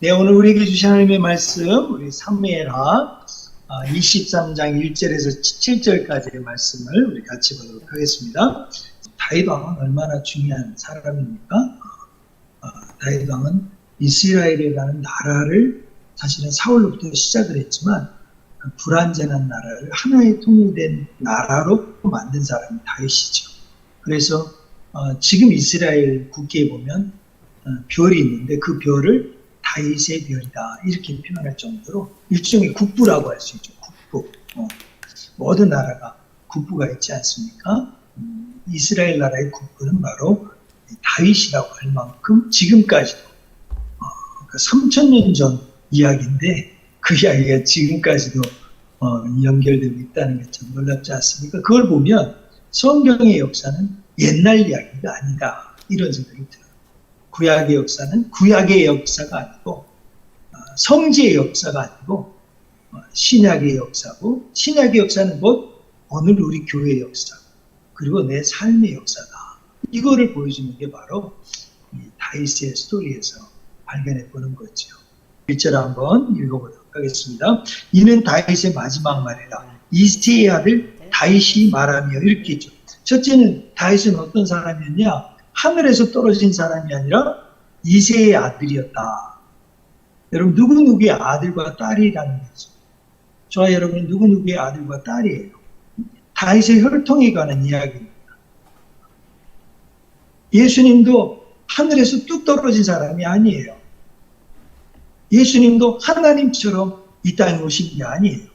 네, 오늘 우리에게 주신 하나님의 말씀, 우리 사무엘하 23장 1절에서 7절까지의 말씀을 우리 같이 보도록 하겠습니다. 다윗 왕은 얼마나 중요한 사람입니까? 다윗 왕은 이스라엘이라는 나라를 사실은 사울로부터 시작을 했지만 불완전한 나라를 하나의 통일된 나라로 만든 사람이 다윗이죠. 그래서 지금 이스라엘 국기에 보면 별이 있는데 그 별을 다윗의 별이다 이렇게 표현할 정도로 일종의 국부라고 할 수 있죠. 국부. 모든 나라가 국부가 있지 않습니까? 이스라엘 나라의 국부는 바로 다윗이라고 할 만큼 지금까지도 3000년 전 이야기인데 그 이야기가 지금까지도 연결되고 있다는 게 참 놀랍지 않습니까? 그걸 보면 성경의 역사는 옛날 이야기가 아니다 이런 생각이 들어요. 구약의 역사는 구약의 역사가 아니고 성지의 역사가 아니고 신약의 역사고, 신약의 역사는 곧 오늘 우리 교회의 역사 그리고 내 삶의 역사다. 이거를 보여주는 게 바로 이 다윗의 스토리에서 발견해 보는 거죠. 1절 한번 읽어보도록 하겠습니다. 이는 다윗의 마지막 말이라. 이새의 아들 다윗이 말하며 이렇게 했죠. 첫째는 다윗은 어떤 사람이었냐? 하늘에서 떨어진 사람이 아니라 이새의 아들이었다. 여러분 누구누구의 아들과 딸이라는 거죠. 저와 여러분은 누구누구의 아들과 딸이에요. 다윗의 혈통에 관한 이야기입니다. 예수님도 하늘에서 뚝 떨어진 사람이 아니에요. 예수님도 하나님처럼 이 땅에 오신 게 아니에요.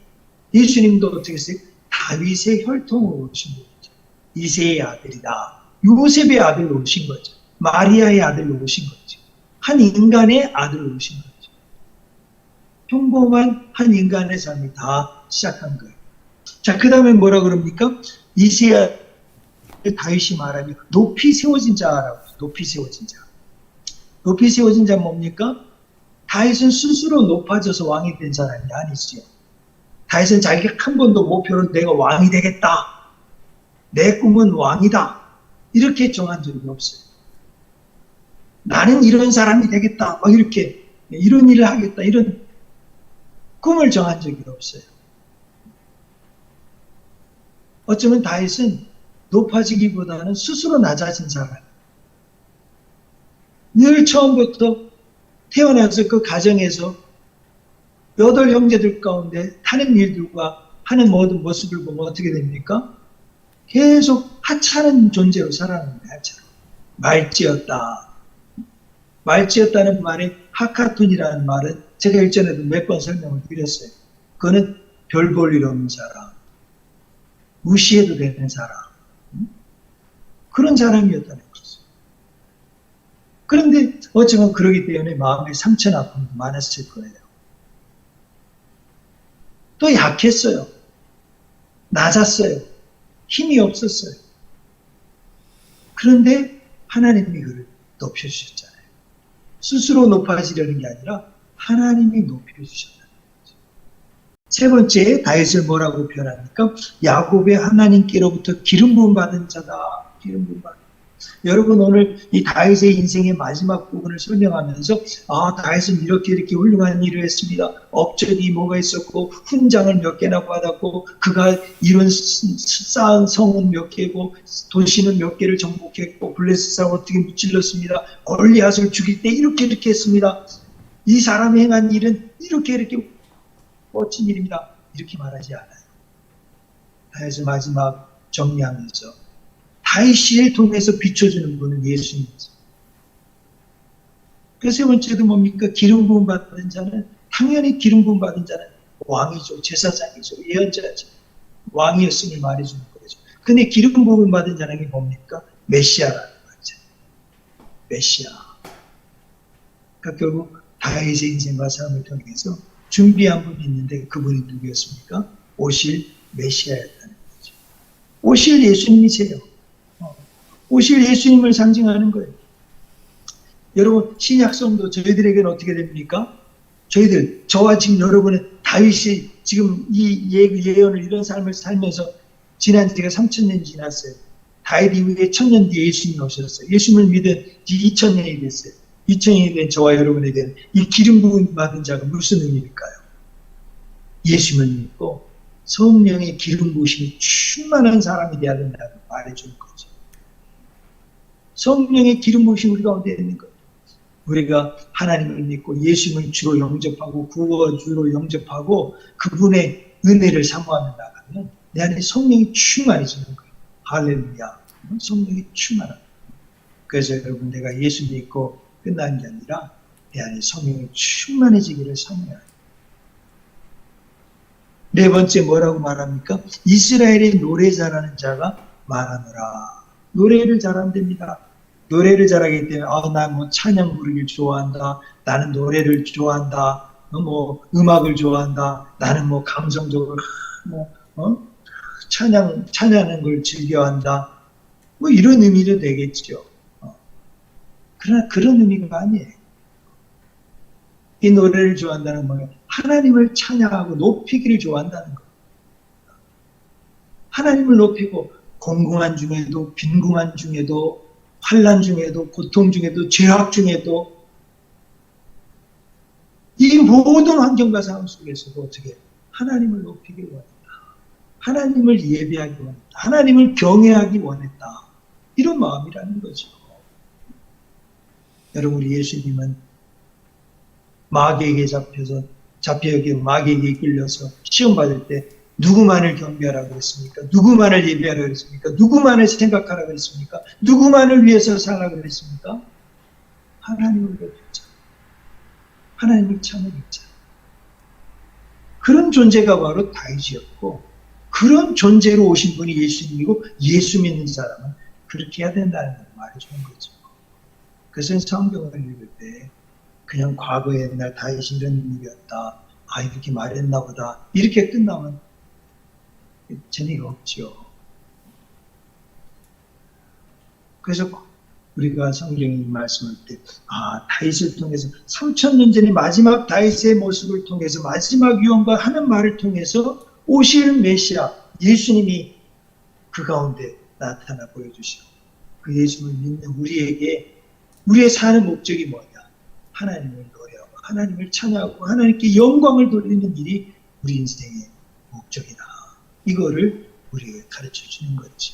예수님도 어떻게 했어요? 다윗의 혈통으로 오신 거죠. 이새의 아들이다. 요셉의 아들로 오신 거죠. 마리아의 아들로 오신 거죠. 한 인간의 아들로 오신 거죠. 평범한 한 인간의 삶이 다 시작한 거예요. 자, 그 다음에 뭐라 그럽니까? 이새의 다윗이 말하니 높이 세워진 자라고. 높이 세워진 자. 높이 세워진 자 뭡니까? 다윗은 스스로 높아져서 왕이 된 사람이 아니지요. 다윗은 자기가 한 번도 목표로 내가 왕이 되겠다. 내 꿈은 왕이다. 이렇게 정한 적이 없어요. 나는 이런 사람이 되겠다. 막 이렇게 이런 일을 하겠다. 이런 꿈을 정한 적이 없어요. 어쩌면 다윗은 높아지기보다는 스스로 낮아진 사람. 늘 처음부터 태어나서 그 가정에서 8 형제들 가운데 하는 일들과 하는 모든 모습을 보면 어떻게 됩니까? 계속 하찮은 존재로 살아가는데 하찮은. 말지었다. 말지었다는 말에 하카톤이라는 말은 제가 일전에도 몇 번 설명을 드렸어요. 그거는 별 볼 일 없는 사람. 무시해도 되는 사람. 그런 사람이었다는 거죠. 그런데 어쩌면 그러기 때문에 마음에 상처나 아픔도 많았을 거예요. 또 약했어요. 낮았어요. 힘이 없었어요. 그런데 하나님이 그를 높여주셨잖아요. 스스로 높아지려는 게 아니라 하나님이 높여주셨다는 거죠. 세 번째, 다윗을 뭐라고 표현합니까? 야곱의 하나님께로부터 기름 부음 받은 자다. 기름 부음 받은. 여러분 오늘 이 다윗의 인생의 마지막 부분을 설명하면서 다윗은 이렇게 훌륭한 일을 했습니다. 업적이 뭐가 있었고 훈장을 몇 개나 받았고 그가 이룬 쌓은 성은 몇 개고 도시는 몇 개를 정복했고 블레셋 사람 어떻게 무찔렀습니다. 골리앗을 죽일 때 이렇게 했습니다. 이 사람이 행한 일은 이렇게 멋진 일입니다. 이렇게 말하지 않아요. 다윗의 마지막 정리하면서 다윗을 통해서 비춰주는 분은 예수님이죠. 그 세 번째도 뭡니까? 기름 부음 받은 자는 당연히 기름 부음 받은 자는 왕이죠. 제사장이죠. 예언자죠. 왕이었음을 말해주는 거죠. 근데 기름 부음 받은 자는 뭡니까? 메시아라는 거죠. 메시아. 그러니까 결국 다윗의 인생과 삶을 통해서 준비한 분이 있는데 그분이 누구였습니까? 오실 메시아였다는 거죠. 오실 예수님이세요. 오실 예수님을 상징하는 거예요. 여러분 신약성도 저희들에게는 어떻게 됩니까? 저와 지금 여러분은 다윗이 지금 이 예언을 이런 삶을 살면서 지난 지가 3000년이 지났어요. 다윗 이후에 1000년 뒤에 예수님이 오셨어요. 예수님을 믿은 지 2000년이 됐어요. 2000년이 된 저와 여러분에게는 이 기름 부음 받은 자가 무슨 의미일까요? 예수님을 믿고 성령의 기름 부으심이 충만한 사람이 되어야 된다고 말해주는 거죠. 성령의 기름 부으심이 우리 가운데 있는 거예요. 우리가 하나님을 믿고 예수님을 주로 영접하고 구원주로 영접하고 그분의 은혜를 사모하며 나가면 내 안에 성령이 충만해지는 거예요. 할렐루야. 성령이 충만합니다. 그래서 여러분, 내가 예수 믿고 끝난 게 아니라 내 안에 성령이 충만해지기를 사모해야 해요. 네 번째 뭐라고 말합니까? 이스라엘의 노래 잘하는 자가 말하노라. 노래를 잘한답니다. 노래를 잘하기 때문에 난 뭐 찬양 부르기를 좋아한다. 나는 노래를 좋아한다. 음악을 좋아한다. 나는 뭐 감성적으로 찬양하는 걸 즐겨한다. 뭐 이런 의미도 되겠죠. 그러나 그런 의미가 아니에요. 이 노래를 좋아한다는 건 하나님을 찬양하고 높이기를 좋아한다는 거예요. 하나님을 높이고 공공한 중에도 빈궁한 중에도 환난 중에도 고통 중에도 죄악 중에도 이 모든 환경과 상황 속에서도 어떻게 하나님을 높이기 원했다. 하나님을 예배하기 원했다. 하나님을 경외하기 원했다. 이런 마음이라는 거죠. 여러분, 우리 예수님은 마귀에게 잡혀 마귀에게 이끌려서 시험 받을 때 누구만을 경배하라고 했습니까? 누구만을 예배하라고 했습니까? 누구만을 생각하라고 했습니까? 누구만을 위해서 살라고 했습니까? 하나님을 높였잖아요. 하나님을 찬양했잖아요. 그런 존재가 바로 다윗이었고, 그런 존재로 오신 분이 예수님이고, 예수 믿는 사람은 그렇게 해야 된다는 걸 말해주는 거죠. 그래서 성경을 읽을 때 그냥 과거의 옛날 다윗이 이런 인물이었다. 이렇게 말했나 보다. 이렇게 끝나면 재미가 없죠. 그래서 우리가 성경이 말씀할 때 다윗을 통해서 3000년 전에 마지막 다윗의 모습을 통해서 마지막 유언과 하는 말을 통해서 오실 메시아 예수님이 그 가운데 나타나 보여주시고 그 예수님을 믿는 우리에게 우리의 사는 목적이 뭐냐? 하나님을 노래하고 하나님을 찬양하고 하나님께 영광을 돌리는 일이 우리 인생의 목적이다. 이거를 우리에게 가르쳐 주는 거지.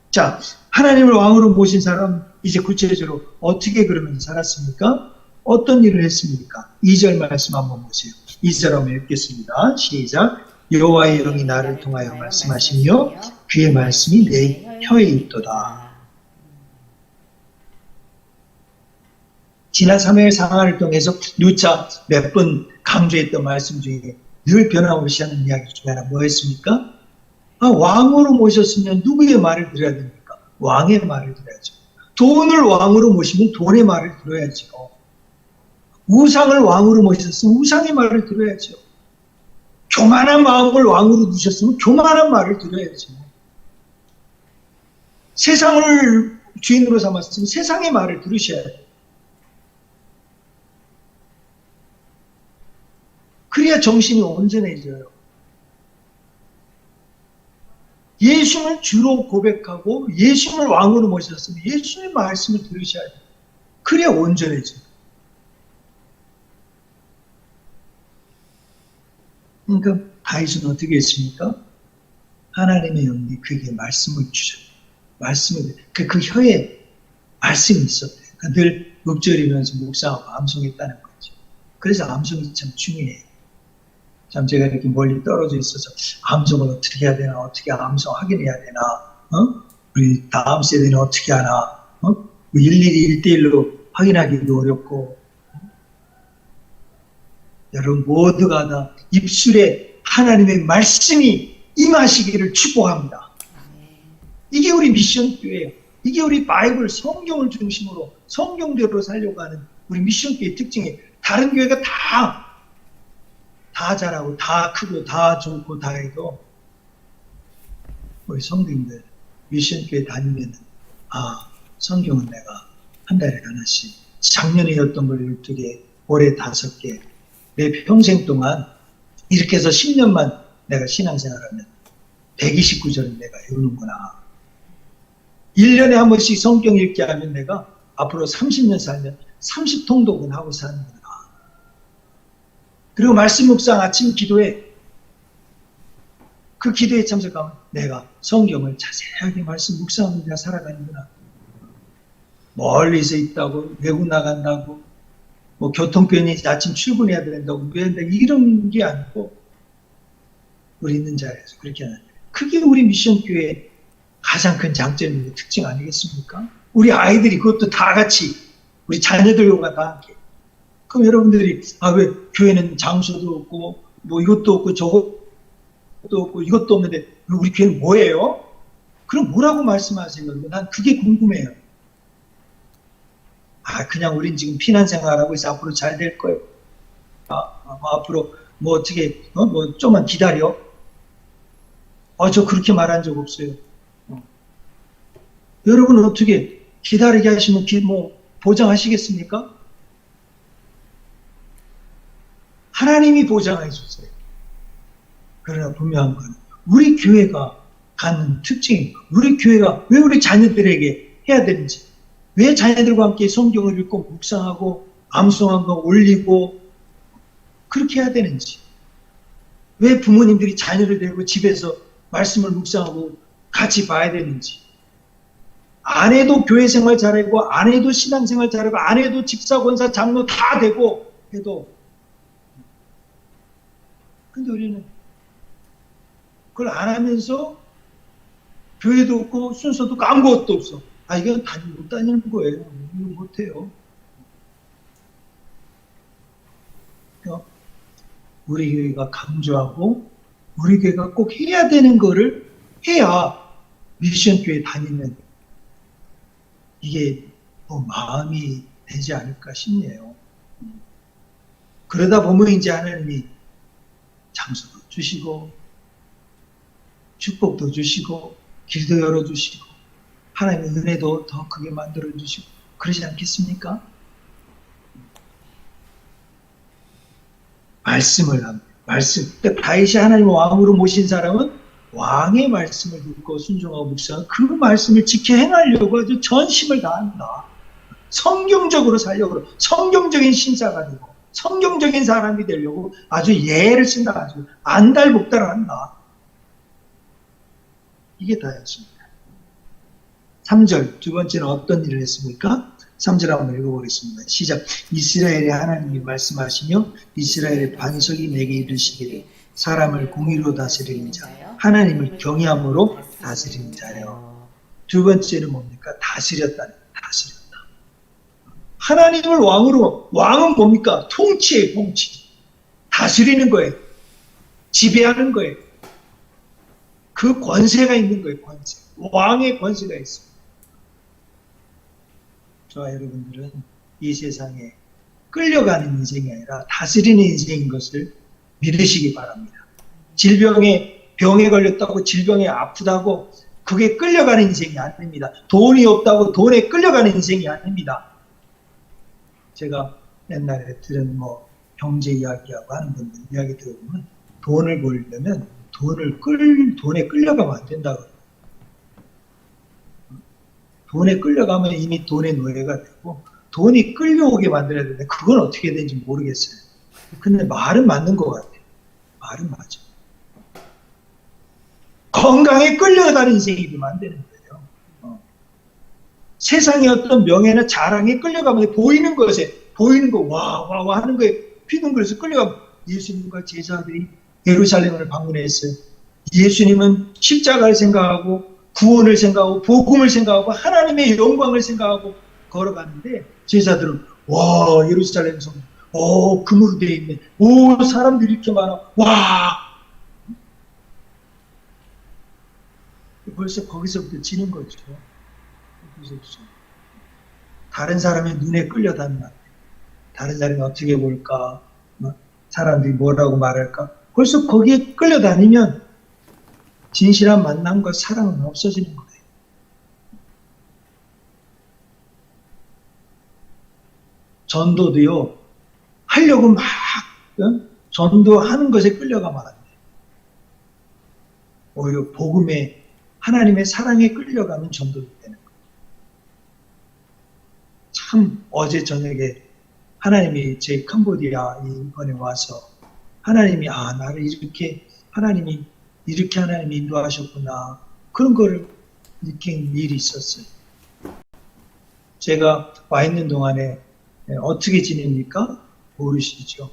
자, 하나님을 왕으로 모신 사람 이제 구체적으로 어떻게 그러면 살았습니까? 어떤 일을 했습니까? 2절 말씀 한번 보세요. 2절 한번 읽겠습니다. 시작. 여호와의 영이 나를 통하여 말씀하시며 그의 말씀이 내 혀에 있도다. 지난 3회 상황을 통해서 누차 몇 번 강조했던 말씀 중에 늘 변함없이 하는 이야기 중에 하나 뭐였습니까? 왕으로 모셨으면 누구의 말을 들어야 됩니까? 왕의 말을 들어야죠. 돈을 왕으로 모시면 돈의 말을 들어야죠. 우상을 왕으로 모셨으면 우상의 말을 들어야죠. 교만한 마음을 왕으로 두셨으면 교만한 말을 들어야죠. 세상을 주인으로 삼았으면 세상의 말을 들으셔야 돼요. 그래야 정신이 온전해져요. 예수님을 주로 고백하고 예수님을 왕으로 모셨으면 예수님의 말씀을 들으셔야 돼요. 그래야 온전해져요. 그러니까 다윗은 어떻게 했습니까? 하나님의 영이 그에게 말씀을 주셔요. 말씀을 그 혀에 말씀이 있었대요. 늘 읊조리면서 묵상하고 암송했다는 거죠. 그래서 암송이 참 중요해요. 참 제가 이렇게 멀리 떨어져 있어서 암송을 어떻게 해야 되나, 어떻게 암송 확인해야 되나, 우리 다음 세대는 어떻게 하나, 일일이 1대1로 확인하기도 어렵고, 여러분 모두가 다 입술에 하나님의 말씀이 임하시기를 축복합니다. 이게 우리 미션교회예요. 이게 우리 바이블 성경을 중심으로 성경대로 살려고 하는 우리 미션교회의 특징이에요. 다른 교회가 다 잘하고 다 크고 다 좋고 다 해도 우리 성도님들 미션교회 다니면 성경은 내가 한 달에 하나씩 작년에였던 걸 12개 올해 5개 내 평생 동안 이렇게 해서 10년만 내가 신앙생활하면 129절은 내가 외우는구나. 1년에 한 번씩 성경 읽기 하면 내가 앞으로 30년 살면 30통독은 하고 사는 거다. 그리고 말씀 묵상 아침 기도에 그 기도에 참석하면 내가 성경을 자세하게 말씀 묵상하며 살아가는구나. 멀리서 있다고, 외국 나간다고, 뭐 교통편이 아침 출근해야 된다고, 이런 게 아니고, 우리 있는 자리에서 그렇게 하는. 그게 우리 미션교회의 가장 큰 장점이고 특징 아니겠습니까? 우리 아이들이 그것도 다 같이, 우리 자녀들과 다 함께. 그럼 여러분들이, 왜 교회는 장소도 없고, 뭐 이것도 없고, 저것도 없고, 이것도 없는데, 우리 교회는 뭐예요? 그럼 뭐라고 말씀하세요? 난 그게 궁금해요. 그냥 우린 지금 피난 생활하고 있어. 앞으로 잘 될 거예요. 앞으로 뭐 어떻게, 뭐 좀만 기다려. 저 그렇게 말한 적 없어요. 여러분은 어떻게 기다리게 하시면 뭐 보장하시겠습니까? 하나님이 보장해 주세요. 그러나 분명한 건 우리 교회가 갖는 특징입니다. 우리 교회가 왜 우리 자녀들에게 해야 되는지, 왜 자녀들과 함께 성경을 읽고 묵상하고 암송한 거 올리고 그렇게 해야 되는지, 왜 부모님들이 자녀를 데리고 집에서 말씀을 묵상하고 같이 봐야 되는지, 아내도 교회 생활 잘하고 아내도 신앙생활 잘하고 아내도 집사, 권사, 장로 다 되고 해도, 근데 우리는 그걸 안 하면서 교회도 없고 순서도 없고 아무것도 없어. 이건 못 다니는 거예요. 이거 못해요. 우리 교회가 강조하고 우리 교회가 꼭 해야 되는 거를 해야 미션 교회 다니는 이게 뭐 마음이 되지 않을까 싶네요. 그러다 보면 이제 하나님이 장소도 주시고 축복도 주시고 길도 열어주시고 하나님의 은혜도 더 크게 만들어주시고 그러지 않겠습니까? 말씀을 합니다. 그러니까 다윗이 하나님의 왕으로 모신 사람은 왕의 말씀을 듣고 순종하고 묵상하고 그 말씀을 지켜 행하려고 아주 전심을 다한다. 성경적으로 살려고, 성경적인 신사가 되고 성경적인 사람이 되려고 아주 예를 쓴다 가지고 안달복달을 한다. 이게 다였습니다. 3절, 두 번째는 어떤 일을 했습니까? 3절 한번 읽어보겠습니다. 시작. 이스라엘의 하나님이 말씀하시며 이스라엘의 반석이 내게 이르시기를 사람을 공의로 다스리는 자, 하나님을 경외함으로 다스리는 자요. 두 번째는 뭡니까? 다스렸다. 하나님을 왕으로, 왕은 뭡니까? 통치예요, 통치. 다스리는 거예요. 지배하는 거예요. 그 권세가 있는 거예요, 권세. 왕의 권세가 있습니다. 저와 여러분들은 이 세상에 끌려가는 인생이 아니라 다스리는 인생인 것을 믿으시기 바랍니다. 병에 걸렸다고 질병에 아프다고 그게 끌려가는 인생이 아닙니다. 돈이 없다고 돈에 끌려가는 인생이 아닙니다. 제가 옛날에 들은 경제 이야기하고 하는 분들 이야기 들어보면 돈을 벌려면 돈에 끌려가면 안 된다고. 돈에 끌려가면 이미 돈의 노예가 되고 돈이 끌려오게 만들어야 되는데 그건 어떻게 되는지 모르겠어요. 근데 말은 맞는 것 같아요. 말은 맞아. 건강에 끌려가는 인생이 되면 안 되는 거예요. 세상의 어떤 명예나 자랑에 끌려가면 보이는 거 와 하는 거에 휘둥그려서 끌려가면 예수님과 제자들이 예루살렘을 방문했어요. 예수님은 십자가를 생각하고 구원을 생각하고 복음을 생각하고 하나님의 영광을 생각하고 걸어가는데 제자들은 와 예루살렘 성 금으로 되어 있네. 사람들이 이렇게 많아. 와 벌써 거기서부터 지는 거죠. 다른 사람의 눈에 끌려다닌다. 다른 사람이 어떻게 볼까? 사람들이 뭐라고 말할까? 벌써 거기에 끌려다니면 진실한 만남과 사랑은 없어지는 거예요. 전도도요, 하려고 막 전도하는 것에 끌려가면 안 돼요. 오히려 복음에, 하나님의 사랑에 끌려가면 전도가 되는 거예요. 참 어제 저녁에 하나님이 제 캄보디아 이번에 와서 하나님이 나를 이렇게 하나님이 인도하셨구나 그런 거를 느낀 일이 있었어요. 제가 와 있는 동안에 어떻게 지냅니까? 모르시죠.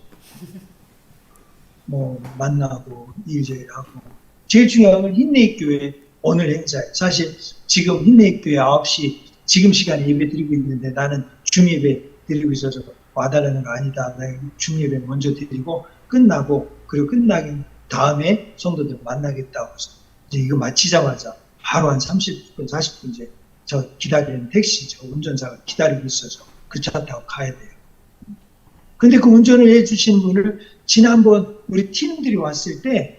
뭐 만나고 일제하고 제일 중요한 건 흰내교회 오늘 행사예요. 사실 지금 흰내교회 9시 지금 시간에 예배 드리고 있는데 나는 중예배 드리고 있어서 와달라는 거 아니다. 내가 중예배 먼저 드리고 끝나고 그리고 끝나긴 다음에 성도들 만나겠다고 해서 이제 이거 마치자마자 바로 한 30분 40분 이제 저 기다리는 택시 저 운전사가 기다리고 있어서 그 차 타고 가야 돼요. 근데 그 운전을 해주시는 분을 지난번 우리 팀들이 왔을 때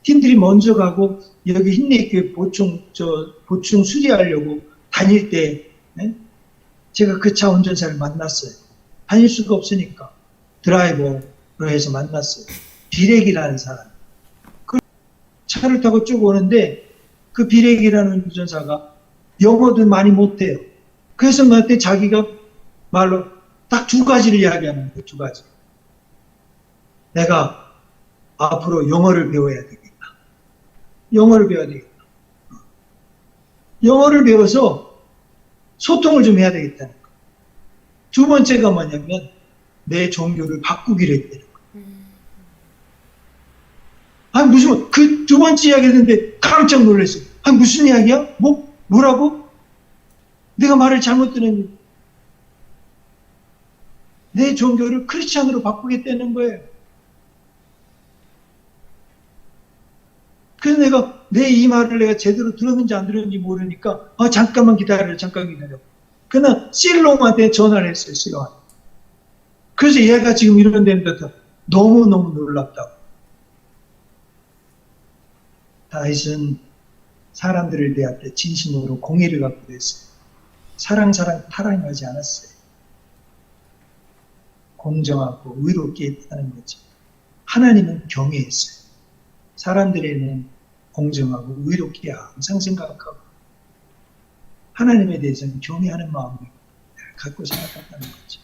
팀들이 먼저 가고 여기 흰내교회 보충 수리하려고 다닐 때 제가 그 차 운전사를 만났어요. 다닐 수가 없으니까 드라이버로 해서 만났어요. 비렉이라는 사람. 그 차를 타고 쭉 오는데 그 비렉이라는 운전사가 영어도 많이 못해요. 그래서 나한테 자기가 말로 딱 두 가지를 이야기하는 거예요. 두 가지. 내가 앞으로 영어를 배워야 되겠다. 영어를 배워야 되겠다. 영어를 배워서 소통을 좀 해야 되겠다는 거. 두 번째가 뭐냐면 내 종교를 바꾸기로 했다는 거예요. 아니 무슨 그 두 번째 이야기 했는데 깜짝 놀랐어요. 아니 무슨 이야기야? 뭐라고? 내가 말을 잘못 들었는데 내 종교를 크리스찬으로 바꾸겠다는 거예요. 그래서 내가 내 이 말을 내가 제대로 들었는지 안 들었는지 모르니까 잠깐만 기다려. 그날 실롱한테 전화를 했어요. 실롱한테. 그래서 얘가 지금 이런 데부터 너무너무 놀랍다고. 다윗은 사람들을 대할 때 진심으로 공의를 갖고 했어요. 사랑 타랑하지 않았어요. 공정하고 의롭게 하는 거죠. 하나님은 경외했어요. 사람들에는 공정하고 의롭게 항상 생각하고 하나님에 대해서는 경외하는 마음을 갖고 살아갔다는 거죠.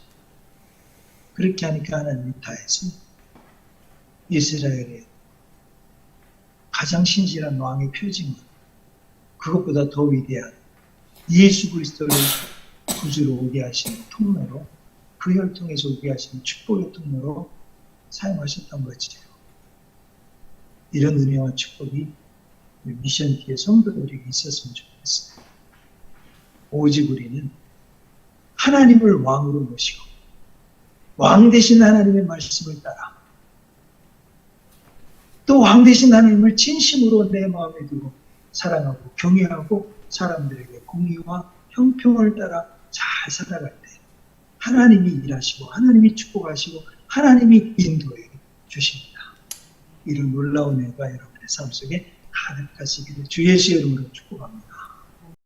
그렇게 하니까 하나님이 다해서 이스라엘의 가장 신실한 왕의 표징은 그것보다 더 위대한 예수 그리스도를 구주로 오게 하시는 통로로 그 혈통에서 오게 하시는 축복의 통로로 사용하셨던 거지요. 이런 은혜와 축복이 미션티의 성도들에게 있었으면 좋겠어요. 오직 우리는 하나님을 왕으로 모시고 왕 대신 하나님의 말씀을 따라 또 왕 대신 하나님을 진심으로 내 마음에 두고 사랑하고 경외하고 사람들에게 공의와 형평을 따라 잘 살아갈 때 하나님이 일하시고 하나님이 축복하시고 하나님이 인도해 주십니다. 이런 놀라운 은혜가 여러분의 삶 속에 가득하시기를 주 예수의 이름으로 축복합니다.